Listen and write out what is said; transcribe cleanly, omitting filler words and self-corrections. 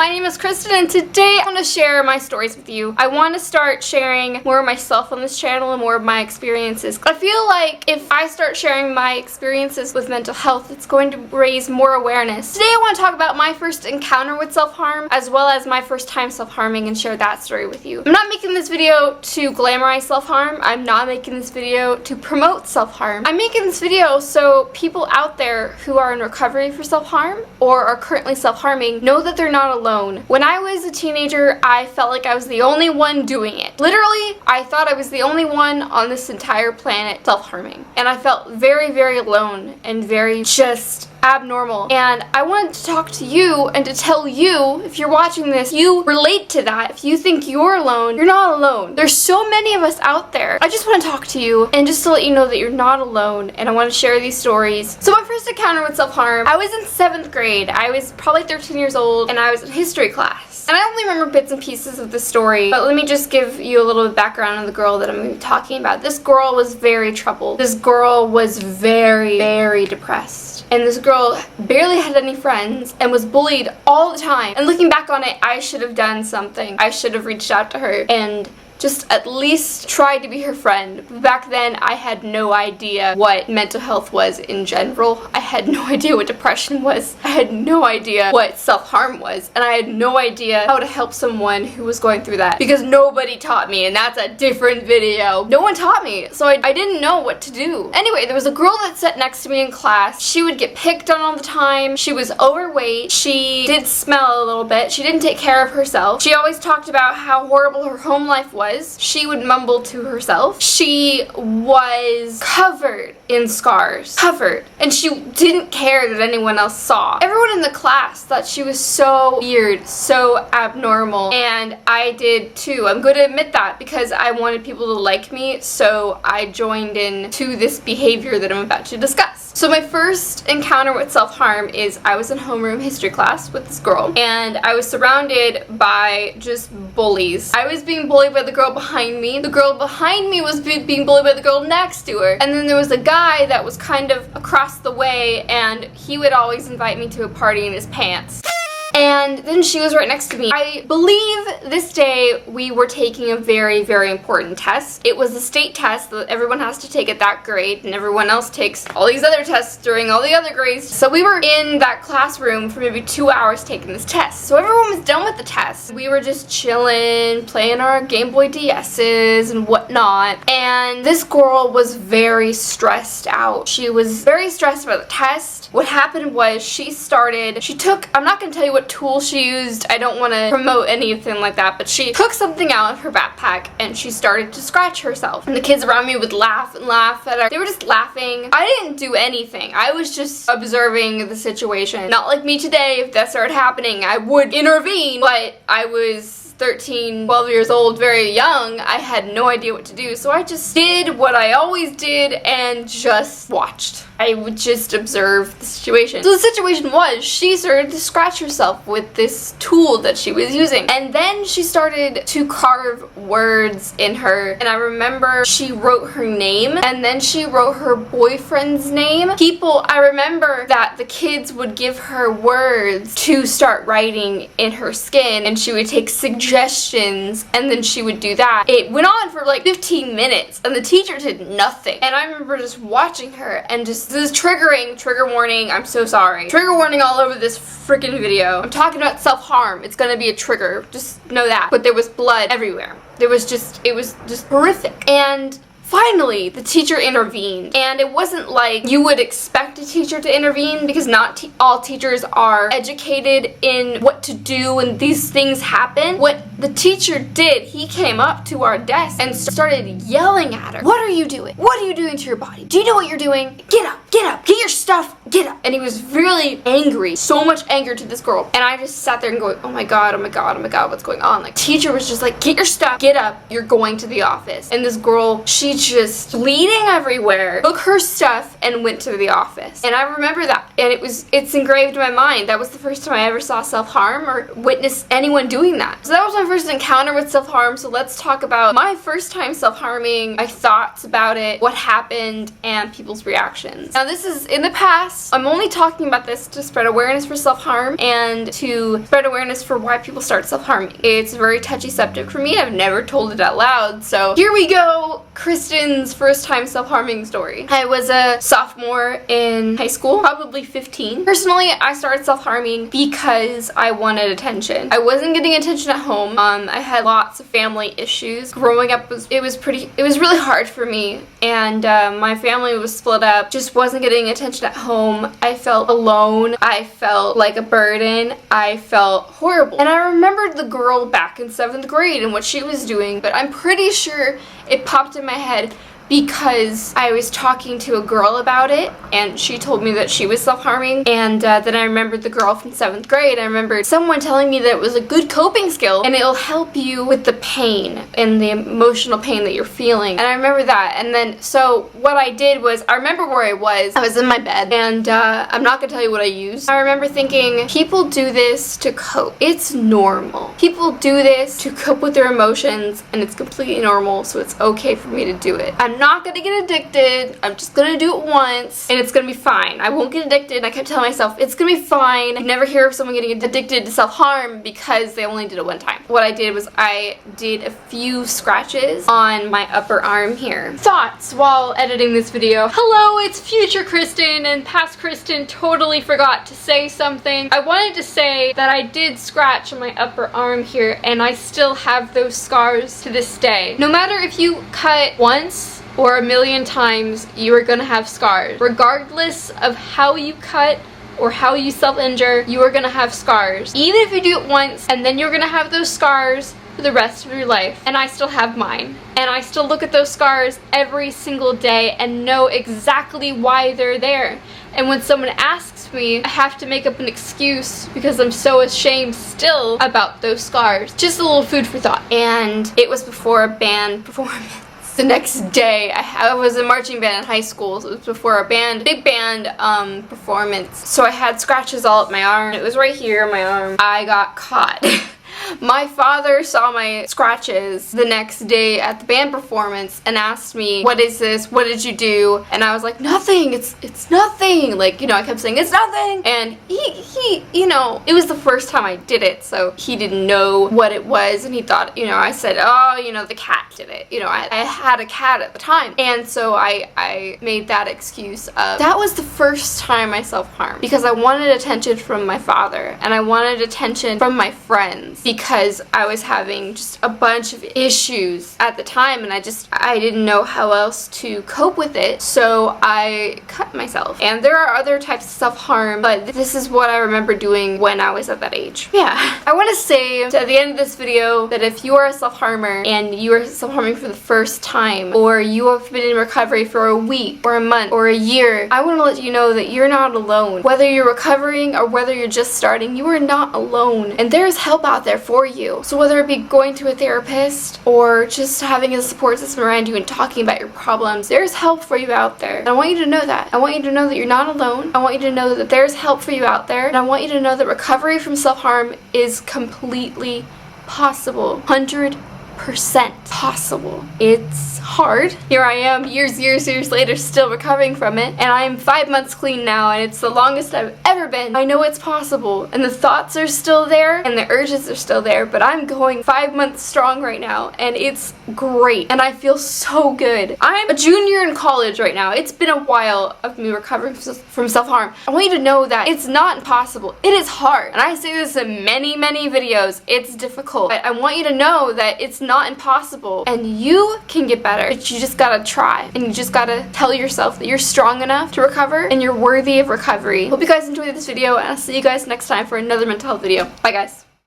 my name is Kristen, and today I want to share my stories with you. I want to start sharing more of myself on this channel and more of my experiences. I feel like if I start sharing my experiences with mental health, it's going to raise more awareness. Today I want to talk about my first encounter with self-harm, as well as my first time self-harming, and share that story with you. I'm not making this video to glamorize self-harm. I'm not making this video to promote self-harm. I'm making this video so people out there who are in recovery for self-harm or are currently self-harming know that they're not alone. When I was a teenager, I felt like I was the only one doing it. Literally, I thought I was the only one on this entire planet self-harming. And I felt very, very alone and very just abnormal. And I wanted to talk to you and to tell you, if you're watching this, you relate to that. If you think you're alone, you're not alone. There's so many of us out there. I just want to talk to you and just to let you know that you're not alone, and I want to share these stories. So my first encounter with self-harm, I was in 7th grade. I was probably 13 years old, and I was in history class. And I only remember bits and pieces of the story, but let me just give you a little bit of background on the girl that I'm going to be talking about. This girl was very troubled. This girl was very, very depressed. And this girl barely had any friends and was bullied all the time. And looking back on it, I should have done something. I should have reached out to her and just at least tried to be her friend. Back then, I had no idea what mental health was in general. I had no idea what depression was. I had no idea what self-harm was. And I had no idea how to help someone who was going through that, because nobody taught me, and that's a different video. No one taught me, so I didn't know what to do. Anyway, there was a girl that sat next to me in class. She would get picked on all the time. She was overweight. She did smell a little bit. She didn't take care of herself. She always talked about how horrible her home life was. She would mumble to herself. She was covered in scars. Covered. And she didn't care that anyone else saw. Everyone in the class thought she was so weird, so abnormal, and I did too. I'm going to admit that, because I wanted people to like me, so I joined in to this behavior that I'm about to discuss. So my first encounter with self-harm is I was in homeroom history class with this girl, and I was surrounded by just bullies. I was being bullied by the girl behind me. The girl behind me was being bullied by the girl next to her. And then there was a guy that was kind of across the way, and he would always invite me to a party in his pants. And then she was right next to me. I believe this day we were taking a very, very important test. It was a state test that everyone has to take at that grade, and everyone else takes all these other tests during all the other grades. So we were in that classroom for maybe 2 hours taking this test. So everyone was done with the test. We were just chilling, playing our Game Boy DS's and whatnot. And this girl was very stressed out. She was very stressed about the test. What happened was she took, I'm not going to tell you what tool she used. I don't want to promote anything like that, but she took something out of her backpack and she started to scratch herself. And the kids around me would laugh and laugh at her. They were just laughing. I didn't do anything. I was just observing the situation. Not like me today. If that started happening, I would intervene, but I was 13, 12 years old, very young. I had no idea what to do, so I just did what I always did and just watched. I would just observe the situation. So the situation was, she started to scratch herself with this tool that she was using. And then she started to carve words in her. And I remember she wrote her name, and then she wrote her boyfriend's name. I remember that the kids would give her words to start writing in her skin, and she would take suggestions, and then she would do that. It went on for like 15 minutes, and the teacher did nothing. And I remember just watching her, and just, this is triggering, trigger warning, I'm so sorry. Trigger warning all over this freaking video. I'm talking about self-harm. It's gonna be a trigger, just know that. But there was blood everywhere. It was just horrific. And finally, the teacher intervened, and it wasn't like you would expect a teacher to intervene, because not all teachers are educated in what to do when these things happen. What the teacher did, he came up to our desk and started yelling at her. What are you doing? What are you doing to your body? Do you know what you're doing? Get up, get your stuff, get up. And he was really angry, so much anger to this girl. And I just sat there and going, oh my god, oh my god, oh my god, what's going on? Like, teacher was just like, get your stuff, get up, you're going to the office. And this girl, she just bleeding everywhere, took her stuff and went to the office. And I remember that. and it's engraved in my mind. That was the first time I ever saw self-harm or witnessed anyone doing that. So that was my first encounter with self-harm. So let's talk about my first time self-harming, my thoughts about it, what happened, and people's reactions. Now this is in the past. I'm only talking about this to spread awareness for self-harm and to spread awareness for why people start self-harming. It's a very touchy subject for me. I've never told it out loud. So here we go. Kristen's first time self-harming story. I was a sophomore in high school, probably 15. Personally, I started self-harming because I wanted attention. I wasn't getting attention at home. I had lots of family issues. Growing up it was really hard for me, and my family was split up, just wasn't getting attention at home. I felt alone. I felt like a burden. I felt horrible. And I remembered the girl back in 7th grade and what she was doing, but I'm pretty sure it popped in my head because I was talking to a girl about it, and she told me that she was self-harming, and then I remembered the girl from 7th grade. I remembered someone telling me that it was a good coping skill, and it'll help you with the pain and the emotional pain that you're feeling, and I remember that. And then, so what I did was, I remember where I was in my bed, and I'm not gonna tell you what I used. I remember thinking, people do this to cope. It's normal. People do this to cope with their emotions, and it's completely normal, so it's okay for me to do it. I'm not gonna get addicted. I'm just gonna do it once and it's gonna be fine. I won't get addicted. And I kept telling myself it's gonna be fine. I never hear of someone getting addicted to self-harm because they only did it one time. What I did was I did a few scratches on my upper arm here. Thoughts while editing this video. Hello, it's future Kristen, and past Kristen totally forgot to say something. I wanted to say that I did scratch on my upper arm here, and I still have those scars to this day. No matter if you cut once or a million times, you are gonna have scars. Regardless of how you cut or how you self-injure, you are gonna have scars. Even if you do it once, and then you're gonna have those scars for the rest of your life. And I still have mine. And I still look at those scars every single day and know exactly why they're there. And when someone asks me, I have to make up an excuse because I'm so ashamed still about those scars. Just a little food for thought. And it was before a band performance. The next day, I was in marching band in high school, so it was before a big band performance. So I had scratches all up my arm. It was right here on my arm. I got caught. My father saw my scratches the next day at the band performance and asked me, what is this? What did you do? And I was like, nothing. It's nothing. Like, you know, I kept saying, it's nothing. And he, you know, it was the first time I did it, so he didn't know what it was, and he thought, you know, I said, oh, you know, the cat did it. You know, I had a cat at the time. And so I made that excuse of, that was the first time I self-harmed because I wanted attention from my father, and I wanted attention from my friends, because I was having just a bunch of issues at the time, and I didn't know how else to cope with it, so I cut myself. And there are other types of self-harm, but this is what I remember doing when I was at that age. Yeah. I want to say at the end of this video that if you are a self-harmer and you are self-harming for the first time, or you have been in recovery for a week or a month or a year, I want to let you know that you're not alone. Whether you're recovering or whether you're just starting, you are not alone, and there's help out there for you. So whether it be going to a therapist or just having a support system around you and talking about your problems, there's help for you out there. And I want you to know that. I want you to know that you're not alone. I want you to know that there's help for you out there. And I want you to know that recovery from self-harm is completely possible. 100% possible. It's hard. Here I am years later still recovering from it, and I'm 5 months clean now, and it's the longest I've ever been. I know it's possible, and the thoughts are still there and the urges are still there, but I'm going 5 months strong right now, and it's great, and I feel so good. I'm a junior in college right now. It's been a while of me recovering from self-harm. I want you to know that it's not impossible. It is hard, and I say this in many videos. It's difficult, but I want you to know that it's not impossible, and you can get better, but you just gotta try, and you just gotta tell yourself that you're strong enough to recover and you're worthy of recovery. Hope you guys enjoyed this video, and I'll see you guys next time for another mental health video. Bye guys.